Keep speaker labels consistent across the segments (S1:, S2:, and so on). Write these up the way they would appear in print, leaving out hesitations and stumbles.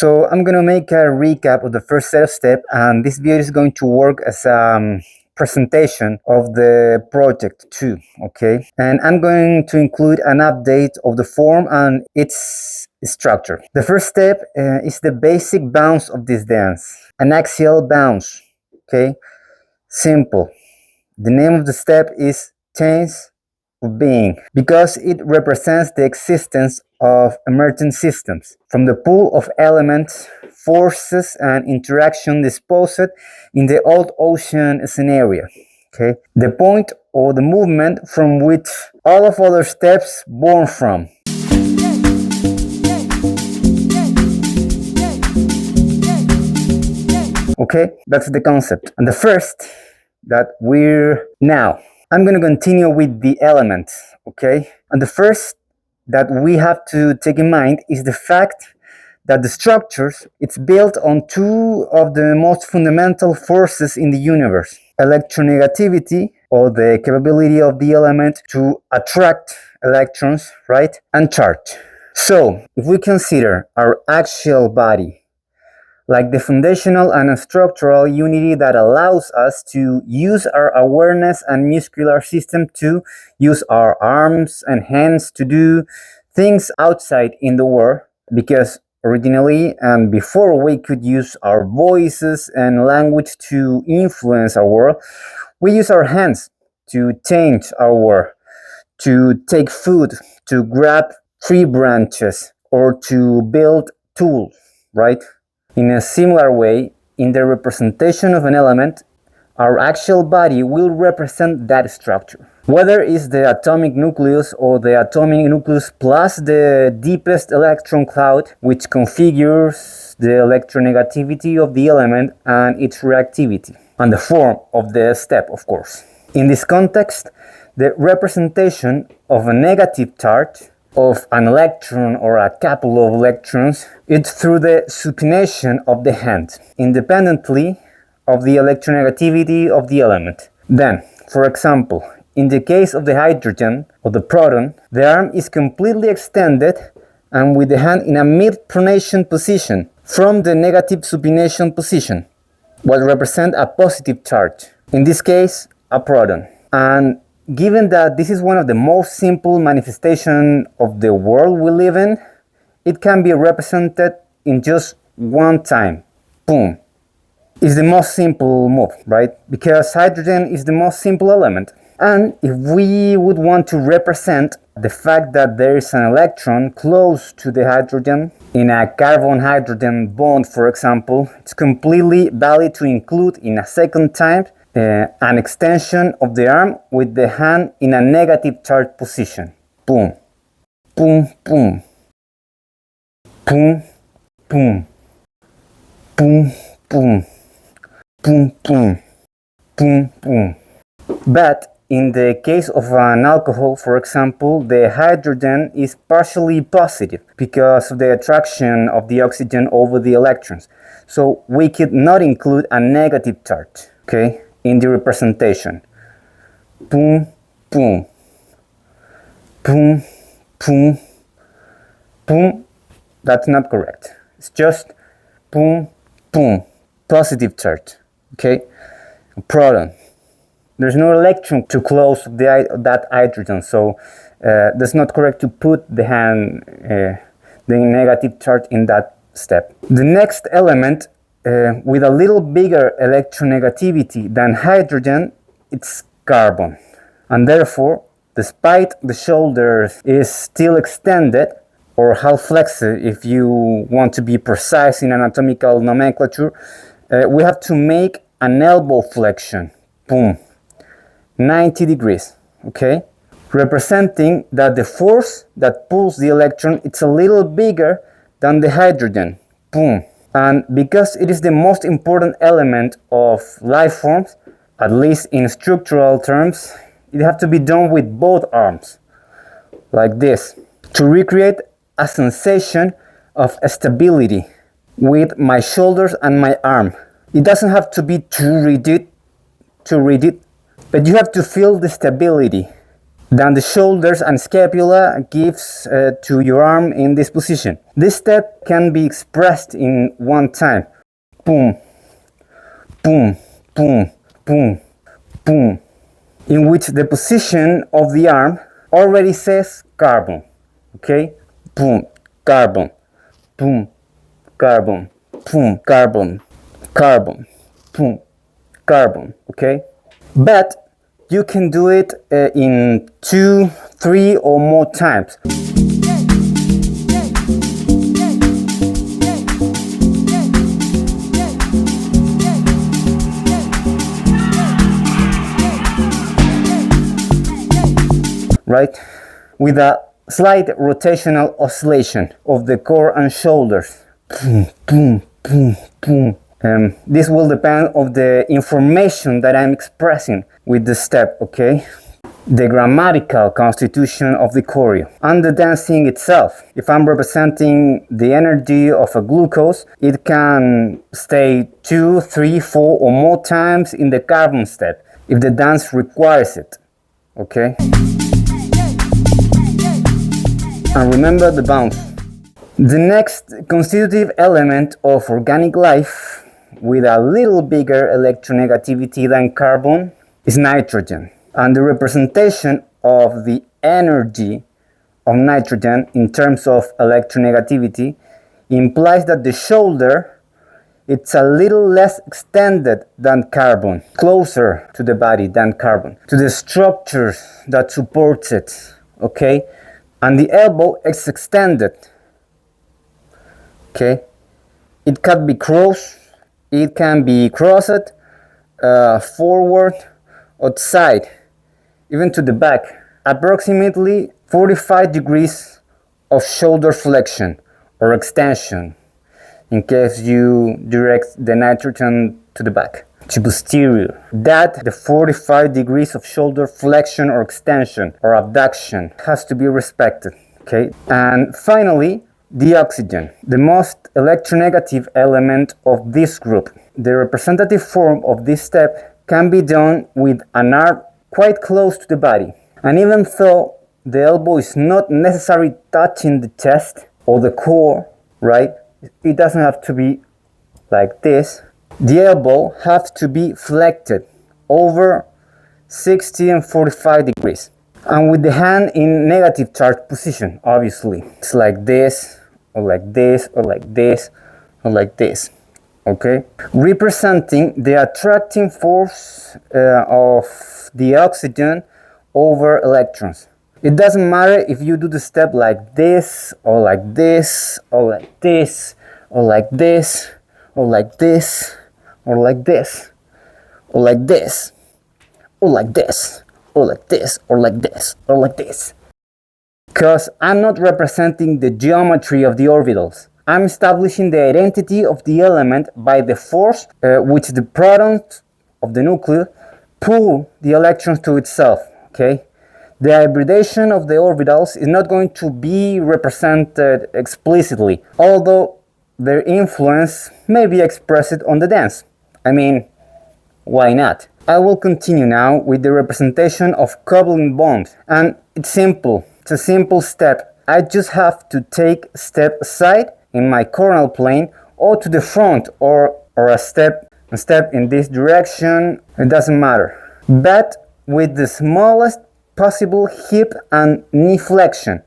S1: So I'm going to make a recap of the first set of steps, and this video is going to work as a presentation of the project too, okay? And I'm going to include an update of the form and its structure. The first step is the basic bounce of this dance, an axial bounce, okay? Simple. The name of the step is Chains of Being because it represents the existence of emergent systems from the pool of elements, forces, and interaction disposed in the old ocean scenario. Okay, the point or the movement from which all of other steps born from. Okay, that's the concept. And the first that we're now. I'm going to continue with the elements, okay? And the first that we have to take in mind is the fact that the structures, it's built on two of the most fundamental forces in the universe. Electronegativity, or the capability of the element to attract electrons, right? And charge. So, if we consider our axial body like the foundational and structural unity that allows us to use our awareness and muscular system to use our arms and hands to do things outside in the world, because originally and before we could use our voices and language to influence our world, we use our hands to change our world, to take food, to grab tree branches, or to build tools, right? In a similar way, in the representation of an element, our axial body will represent that structure. Whether it's the atomic nucleus or the atomic nucleus plus the deepest electron cloud, which configures the electronegativity of the element and its reactivity, and the form of the step, of course. In this context, the representation of a negative charge of an electron or a couple of electrons, it's through the supination of the hand, independently of the electronegativity of the element. Then, for example, in the case of the hydrogen or the proton, the arm is completely extended and with the hand in a mid-pronation position from the negative supination position, what represents a positive charge, in this case, a proton. And given that this is one of the most simple manifestations of the world we live in, it can be represented in just one time. Boom. It's the most simple move, right? Because hydrogen is the most simple element. And if we would want to represent the fact that there is an electron close to the hydrogen, in a carbon-hydrogen bond, for example, it's completely valid to include in a second time an extension of the arm with the hand in a negative charge position. Boom, boom, boom, boom, boom, boom, boom, boom, boom, boom, boom. But in the case of an alcohol, for example, the hydrogen is partially positive because of the attraction of the oxygen over the electrons. So we could not include a negative charge, okay, in the representation. Boom, boom, boom, boom, boom. That's not correct. It's just boom, boom, positive charge, okay? A proton. There's no electron to close that hydrogen, so that's not correct to put the hand, the negative charge in that step. The next element with a little bigger electronegativity than hydrogen, it's carbon. And therefore, despite the shoulder is still extended, or half flexed if you want to be precise in anatomical nomenclature, we have to make an elbow flexion. Boom. 90 degrees, okay? Representing that the force that pulls the electron, it's a little bigger than the hydrogen. Boom. And because it is the most important element of life forms, at least in structural terms, it has to be done with both arms, like this, to recreate a sensation of stability with my shoulders and my arm. It doesn't have to be too rigid, but you have to feel the stability Then the shoulders and scapula gives to your arm in this position. This step can be expressed in one time. Boom, boom, boom, boom, boom. In which the position of the arm already says carbon. Okay? Boom, carbon, boom, carbon, boom, carbon, carbon, boom, carbon. Okay? But you can do it in 2, 3 or more times. Right? With a slight rotational oscillation of the core and shoulders. Boom, boom, boom, boom. This will depend on the information that I'm expressing with the step, okay? The grammatical constitution of the choreo and the dancing itself. If I'm representing the energy of a glucose, it can stay 2, 3, 4 or more times in the carbon step if the dance requires it, okay? And remember the bounce. The next constitutive element of organic life with a little bigger electronegativity than carbon is nitrogen. And the representation of the energy of nitrogen in terms of electronegativity implies that the shoulder it's a little less extended than carbon, closer to the body than carbon, to the structures that supports it, okay? And the elbow is extended, okay? It can be crossed, forward, outside, even to the back. Approximately 45 degrees of shoulder flexion or extension in case you direct the nitrogen to the back, to posterior. That the 45 degrees of shoulder flexion or extension or abduction has to be respected, okay? And finally, the oxygen, the most electronegative element of this group. The representative form of this step can be done with an arm quite close to the body. And even though the elbow is not necessarily touching the chest or the core, right? It doesn't have to be like this. The elbow has to be flexed over 60 and 45 degrees. And with the hand in negative charge position, obviously. It's like this, or like this, or like this, or like this. Okay? Representing the attracting force of the oxygen over electrons. It doesn't matter if you do the step like this, or like this, or like this, or like this, or like this, or like this, or like this, or like this, or like this, or like this, or like this. Because I'm not representing the geometry of the orbitals. I'm establishing the identity of the element by the force which the protons of the nucleus pull the electrons to itself, okay? The hybridization of the orbitals is not going to be represented explicitly, although their influence may be expressed on the dance. I mean, why not? I will continue now with the representation of coupling bonds, and it's simple. It's a simple step. I just have to take a step aside in my coronal plane, or to the front, or a step in this direction. It doesn't matter. But with the smallest possible hip and knee flexion.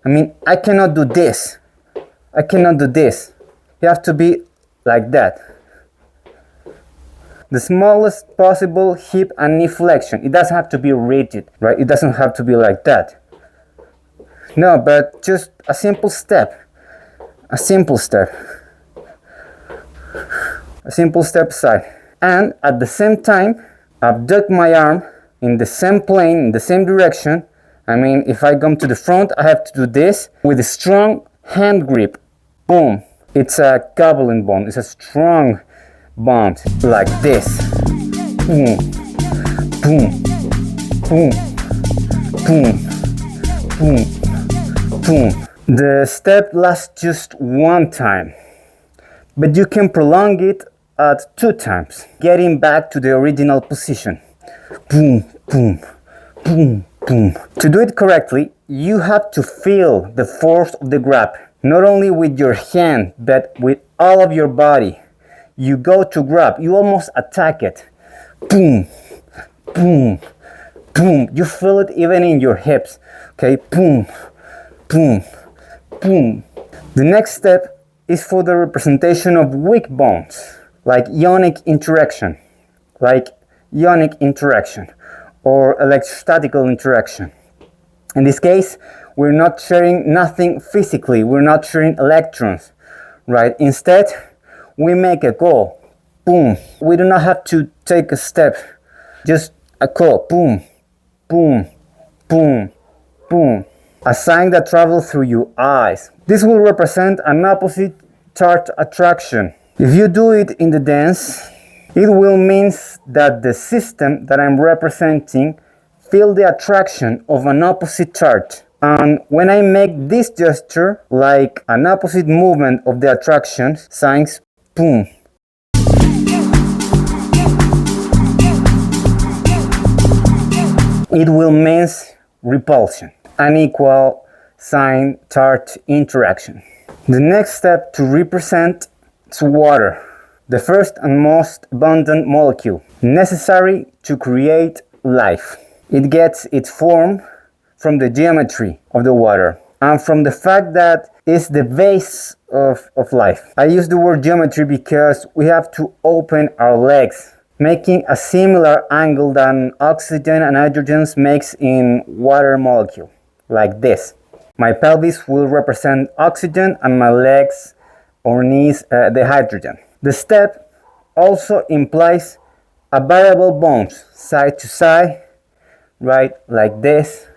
S1: I mean, I cannot do this. I cannot do this. You have to be like that. The smallest possible hip and knee flexion. It doesn't have to be rigid, right? It doesn't have to be like that. No, but just a simple step. A simple step. A simple step aside. And at the same time, abduct my arm in the same plane, in the same direction. I mean, if I come to the front, I have to do this with a strong hand grip. Boom. It's a coupling bond. It's a strong bond. Like this. Boom. Boom. Boom. Boom. Boom. Boom. The step lasts just one time, but you can prolong it at 2 times, getting back to the original position. Boom, boom, boom, boom. To do it correctly, you have to feel the force of the grab, not only with your hand, but with all of your body. You go to grab, you almost attack it. Boom, boom, boom. You feel it even in your hips. Okay, boom, boom, boom. The next step is for the representation of weak bones, like ionic interaction, or electrostatical interaction. In this case, we're not sharing nothing physically, we're not sharing electrons, right? Instead, we make a call, boom. We do not have to take a step, just a call, boom, boom, boom, boom. A sign that travels through your eyes. This will represent an opposite charge attraction. If you do it in the dance, it will mean that the system that I'm representing feel the attraction of an opposite charge. And when I make this gesture, like an opposite movement of the attraction, signs, boom. It will mean repulsion, unequal sign charge interaction. The next step to represent is water, the first and most abundant molecule necessary to create life. It gets its form from the geometry of the water and from the fact that it's the base of life. I use the word geometry because we have to open our legs, making a similar angle than oxygen and hydrogen makes in water molecule, like this. My pelvis will represent oxygen and my legs or knees the hydrogen. The step also implies a variable bones, side to side, right, like this,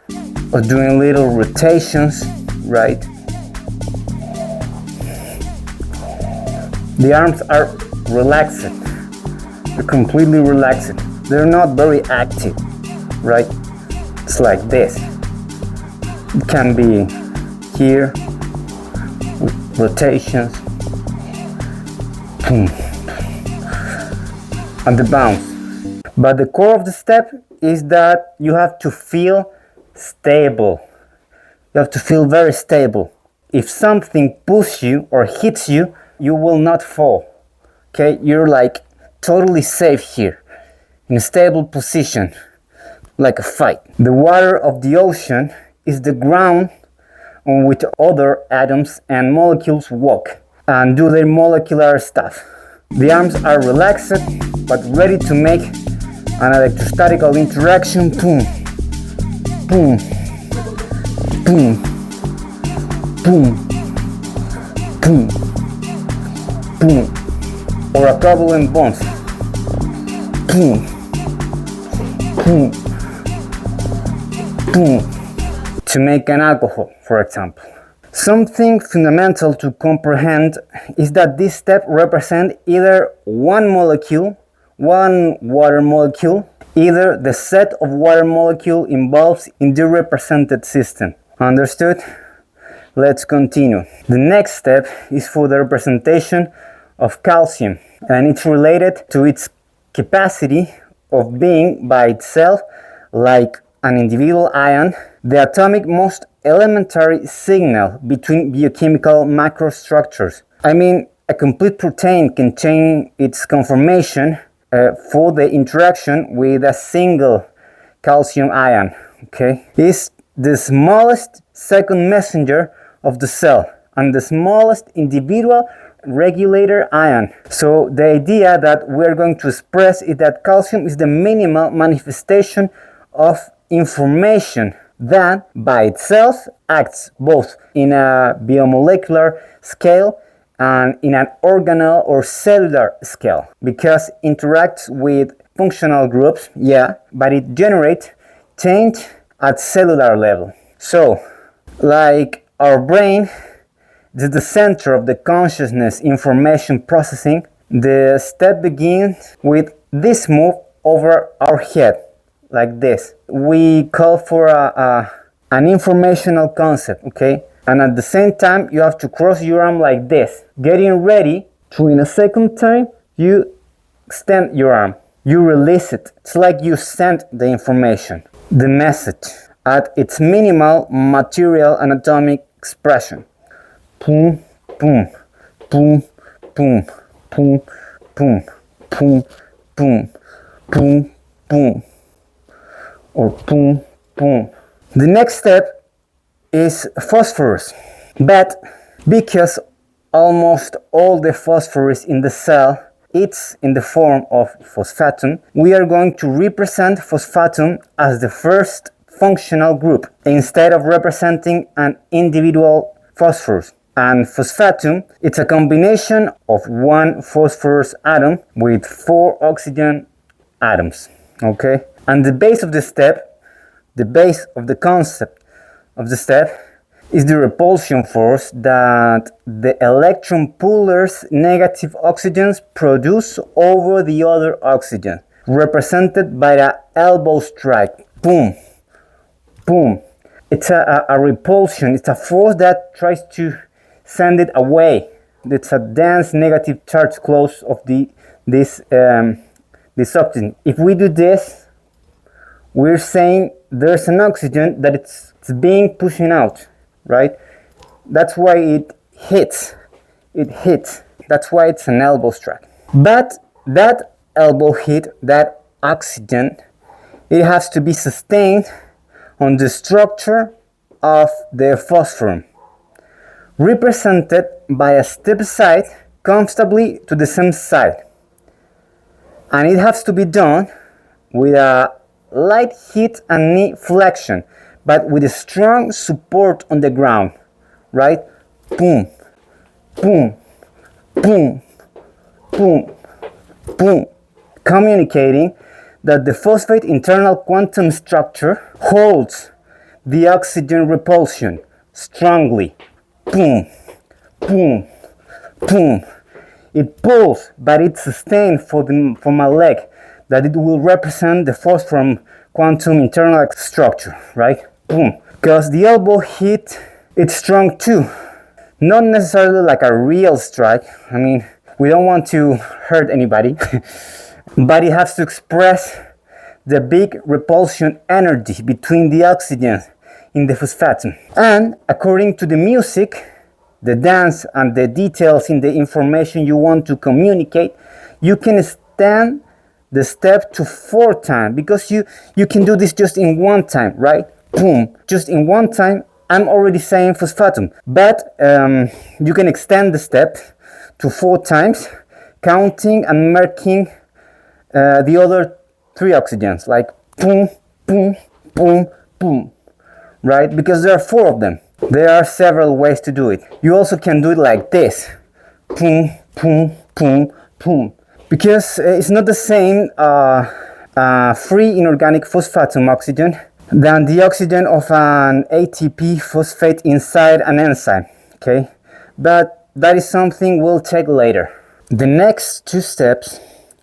S1: or doing little rotations, right? The arms are relaxed, they're completely relaxed. They're not very active, right? It's like this. It can be here, with rotations, and the bounce. But the core of the step is that you have to feel stable. You have to feel very stable. If something pushes you or hits you, you will not fall. Okay, you're like totally safe here, in a stable position, like a fight. The water of the ocean is the ground on which other atoms and molecules walk and do their molecular stuff. The arms are relaxed but ready to make an electrostatical interaction. Boom, boom, boom, boom, boom, boom. Or a covalent bonds. Boom, boom, boom. To make an alcohol, for example. Something fundamental to comprehend is that this step represents either one molecule, one water molecule, either the set of water molecule involved in the represented system. Understood? Let's continue. The next step is for the representation of calcium, and it's related to its capacity of being by itself like an individual ion, the atomic most elementary signal between biochemical macrostructures. I mean, a complete protein can change its conformation for the interaction with a single calcium ion. Okay, it's the smallest second messenger of the cell and the smallest individual regulator ion. So the idea that we're going to express is that calcium is the minimal manifestation of information that by itself acts both in a biomolecular scale and in an organelle or cellular scale, because it interacts with functional groups, yeah, but it generates change at cellular level. So, like our brain is the center of the consciousness information processing, the step begins with this move over our head, like this. We call for an informational concept, okay? And at the same time, you have to cross your arm like this, getting ready to, in a second time, you extend your arm. You release it. It's like you send the information, the message. at its minimal material and atomic expression. Boom, boom, boom, boom, boom, boom, boom, boom, boom, boom, or boom, boom. The next step is phosphorus, but because almost all the phosphorus in the cell it's in the form of phosphatum, we are going to represent phosphatum as the first functional group instead of representing an individual phosphorus. And phosphatum, it's a combination of one phosphorus atom with 4 oxygen atoms. Okay? And the base of the step, the base of the concept of the step, is the repulsion force that the electron pullers negative oxygens produce over the other oxygen, represented by the elbow strike. Boom, boom. It's a repulsion. It's a force that tries to send it away. It's a dense negative charge close of this oxygen. If we do this, we're saying there's an oxygen that it's being pushing out. Right? That's why it hits. It hits. That's why it's an elbow strike. But that elbow hit, that oxygen, it has to be sustained on the structure of the phosphorum, represented by a step side comfortably to the same side. And it has to be done with a light hit and knee flexion, but with a strong support on the ground, right? Boom, boom, boom, boom, boom, communicating that the phosphate internal quantum structure holds the oxygen repulsion strongly. Boom, boom, boom. It pulls, but it's sustained for my leg, that it will represent the phosphorum quantum internal structure, right? Boom. Because the elbow hit, it's strong too. Not necessarily like a real strike. I mean, we don't want to hurt anybody. But it has to express the big repulsion energy between the oxygens in the phosphatum. And according to the music, the dance, and the details in the information you want to communicate, you can extend the step to 4 times, because you can do this just in 1 time, right? Boom, just in 1 time, I'm already saying phosphatum. But you can extend the step to 4 times, counting and marking the other 3 oxygens, like boom, boom, boom, boom, right? Because there are 4 of them. There are several ways to do it. You also can do it like this, boom, boom, boom, boom. Because it's not the same free inorganic phosphatum oxygen than the oxygen of an ATP phosphate inside an enzyme, okay? But that is something we'll take later. The next 2 steps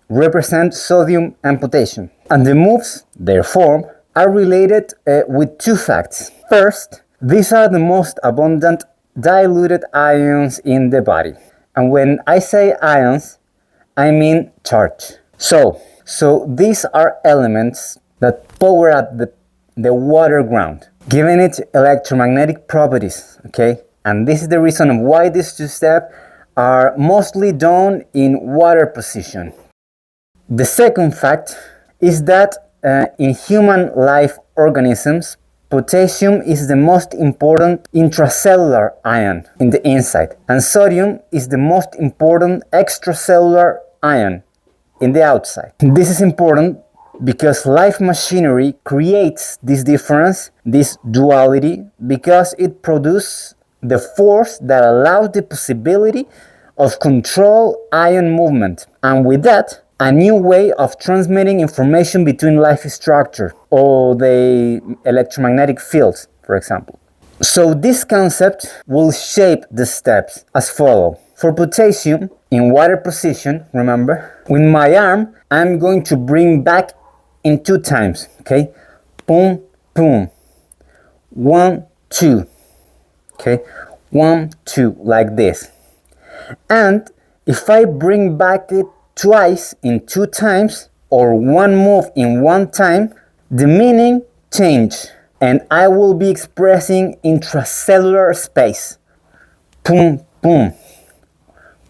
S1: represent sodium and potassium, and the moves, their form, are related with 2 facts. First, these are the most abundant diluted ions in the body. And when I say ions, I mean charge. So these are elements that power up the water ground, giving it electromagnetic properties, okay? And this is the reason why these 2 steps are mostly done in water position. The second fact is that in human life organisms, potassium is the most important intracellular ion in the inside, and sodium is the most important extracellular ion in the outside. This is important because life machinery creates this difference, this duality, because it produces the force that allows the possibility of control ion movement, and with that, a new way of transmitting information between life structure or the electromagnetic fields, for example. So this concept will shape the steps as follows. For potassium, in water position, remember, with my arm, I'm going to bring back in 2 times, okay? Boom, boom. 1, 2, okay? 1, 2, like this. And if I bring back it twice in 2 times, or 1 move in 1 time, the meaning change. and I will be expressing intracellular space. Boom, boom,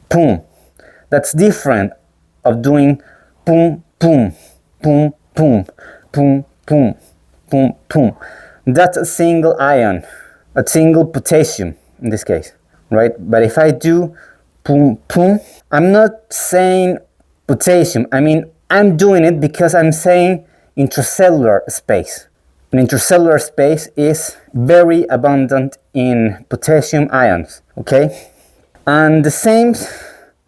S1: boom. That's different of doing boom, boom, boom, boom, boom, boom, boom, boom. That's a single ion, a single potassium in this case, right? But if I do boom, boom, I'm not saying potassium. I mean, I'm doing it because I'm saying intracellular space. An intracellular space is very abundant in potassium ions, okay? And the same,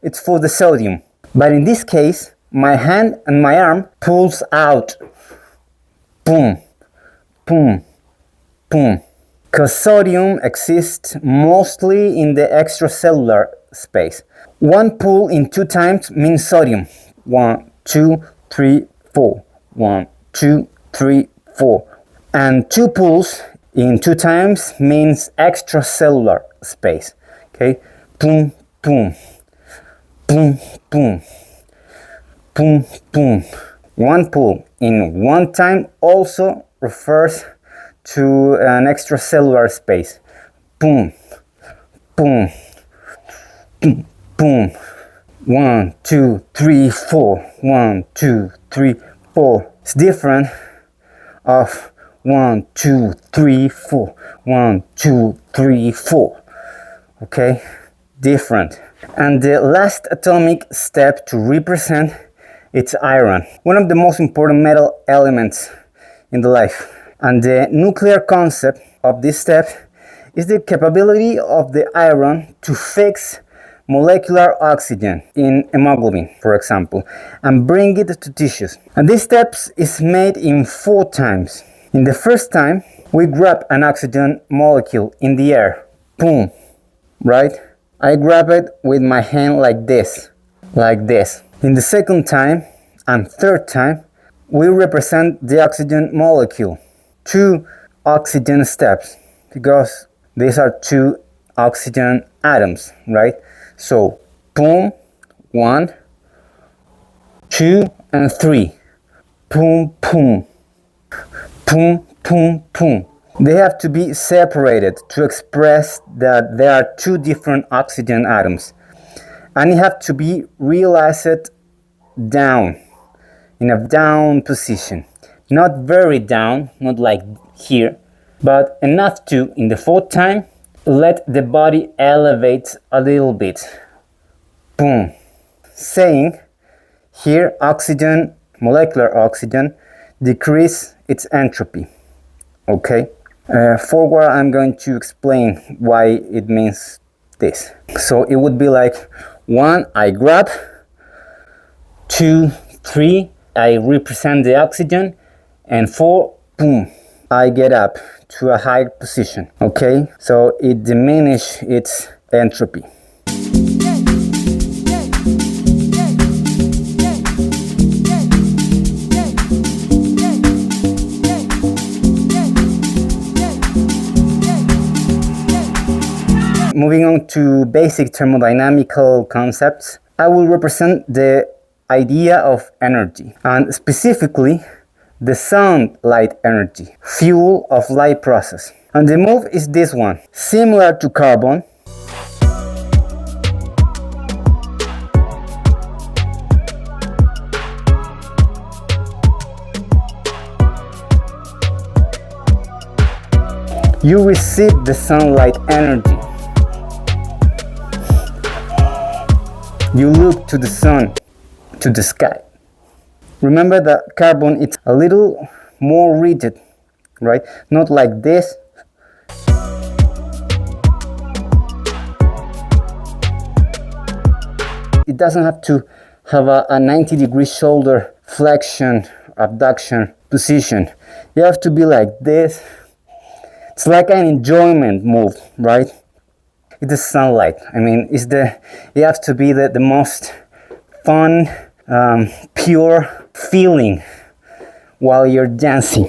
S1: it's for the sodium. But in this case, my hand and my arm pulls out. Boom, boom, boom. Because sodium exists mostly in the extracellular space. One pull in 2 times means sodium. 1, 2, 3, 4. 1, 2, 3, 4. And 2 pulls in 2 times means extracellular space. Okay? Boom, boom. Boom, boom. Boom, boom. 1 pull in 1 time also refers to an extracellular space. Boom, boom, boom, boom. 1, 2, 3, 4. 1, 2, 3, 4. It's different of 1, 2, 3, 4. 1, 2, 3, 4. Okay? Different. And the last atomic step to represent it's iron, one of the most important metal elements in the life. And the nuclear concept of this step is the capability of the iron to fix molecular oxygen in hemoglobin, for example, and bring it to tissues. And this step is made in 4 times. In the first time, we grab an oxygen molecule in the air. Boom, right? I grab it with my hand like this. In the second time and third time, we represent the oxygen molecule. 2 oxygen steps, because these are 2 oxygen atoms, right? So, boom, 1, 2, and 3. Boom, boom. Boom, boom, boom. They have to be separated to express that there are 2 different oxygen atoms. And it have to be realized down, in a down position. Not very down, not like here, but enough to, in the 4th time, let the body elevate a little bit. Boom. Saying, here oxygen, molecular oxygen, decrease its entropy. Okay? Forward I'm going to explain why it means this. So it would be like 1, I grab, 2, 3, I represent the oxygen, and 4, boom, I get up to a higher position. Okay, so it diminishes its entropy. Moving on to basic thermodynamical concepts, I will represent the idea of energy, and specifically the sunlight energy, fuel of light process. And the move is this one. Similar to carbon, you receive the sunlight energy. You look to the sun, to the sky. Remember that carbon is a little more rigid, right? Not like this. It doesn't have to have a 90-degree shoulder flexion, abduction position. You have to be like this. It's like an enjoyment move, right? It's the sunlight. I mean, you have to be the most fun, pure feeling while you're dancing.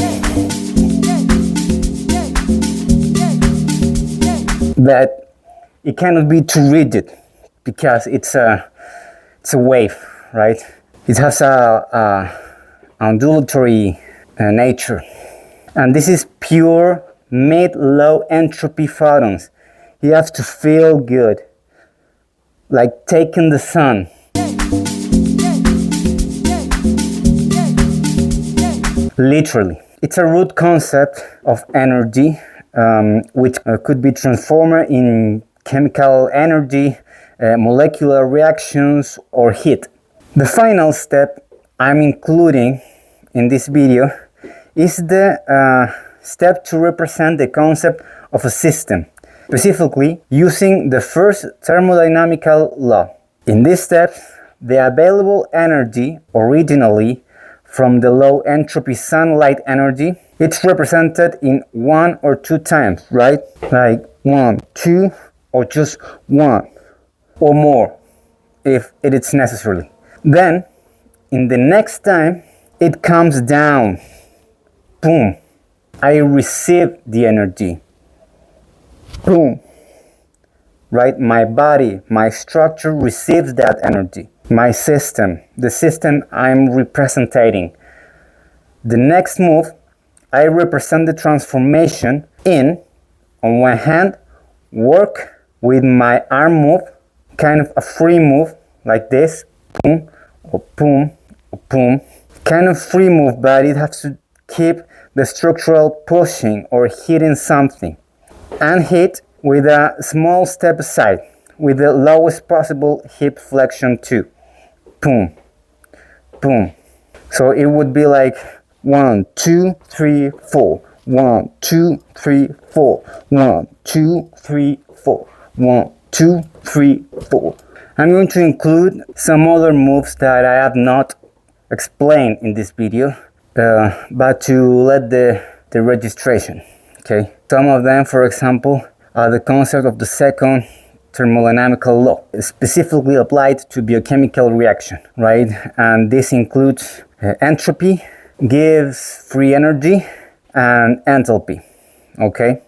S1: But it cannot be too rigid because it's a wave, right? It has a undulatory nature. And this is pure mid-low entropy photons. You have to feel good, like taking the sun. Literally. It's a root concept of energy, which could be transformed in chemical energy, molecular reactions, or heat. The final step I'm including in this video is the step to represent the concept of a system, specifically using the first thermodynamical law. In this step, the available energy originally from the low entropy sunlight energy, it's represented in 1 or 2 times, right? Like 1, 2, or just 1 or more if it is necessary. Then in the next time it comes down, boom, I receive the energy, boom, right? My body, my structure receives that energy. My system, the system I'm representing. The next move, I represent the transformation in, on one hand, work with my arm move, kind of a free move, like this, boom, or boom, or boom. Kind of free move, but it has to keep the structural pushing or hitting something. And hit with a small step aside, with the lowest possible hip flexion too. Boom, boom. So it would be like 1, 2, 3, 4. 1, 2, 3, 4. 1, 2, 3, 4. 1, 2, 3, 4. I'm going to include some other moves that I have not explained in this video, but to let the registration. Okay. Some of them, for example, are the concept of the second thermodynamical law, specifically applied to biochemical reaction, right? And this includes entropy, gives free energy, and enthalpy, okay?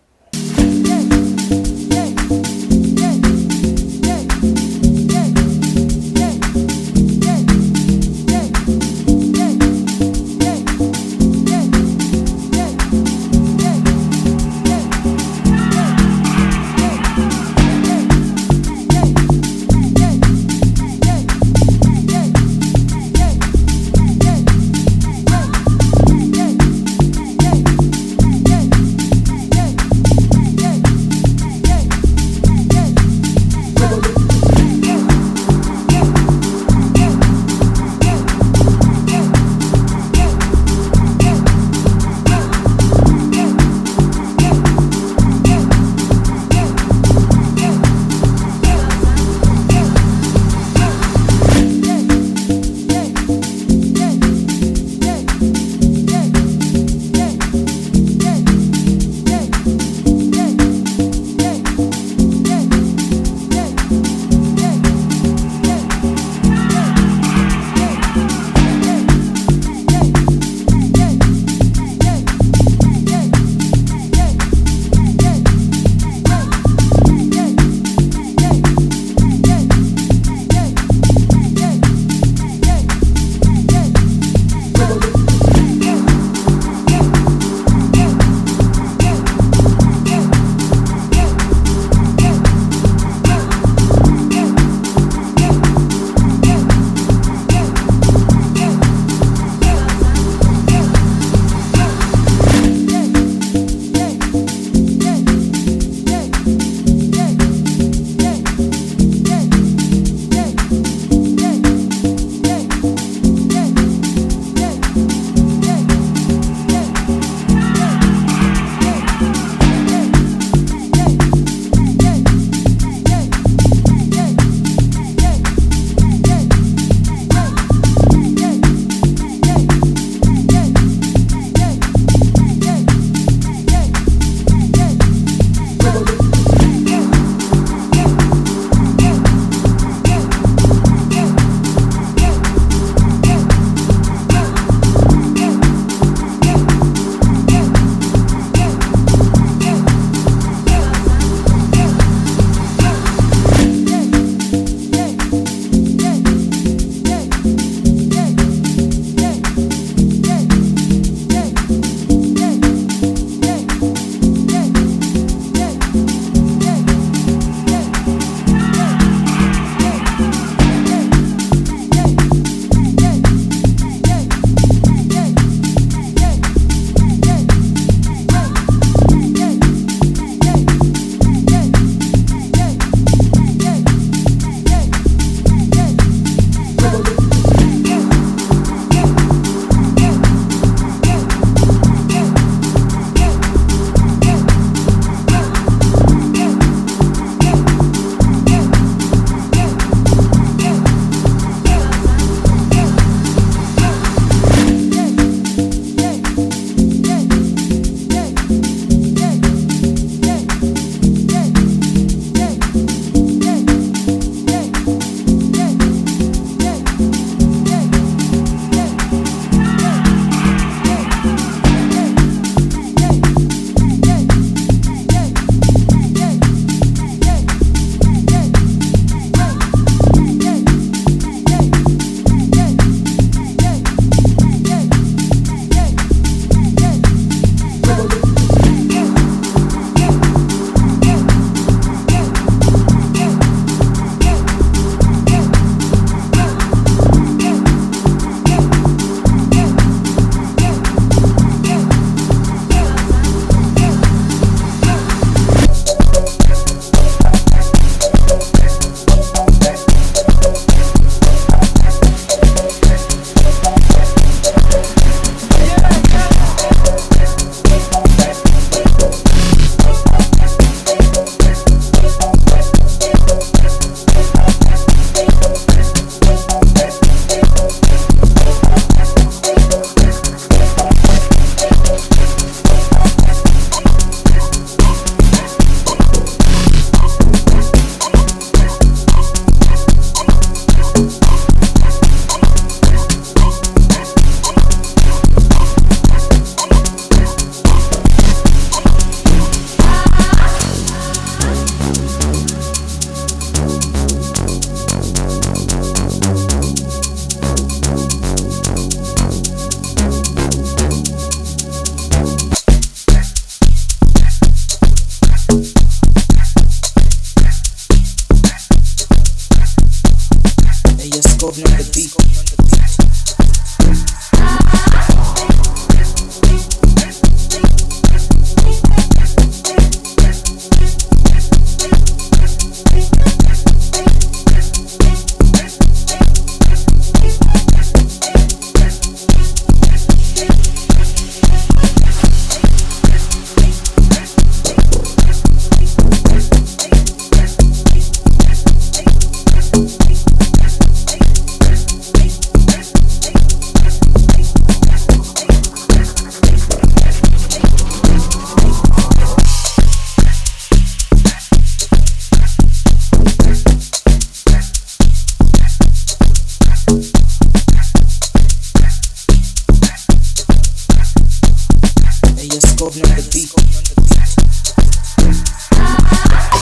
S2: Ella es con the beat.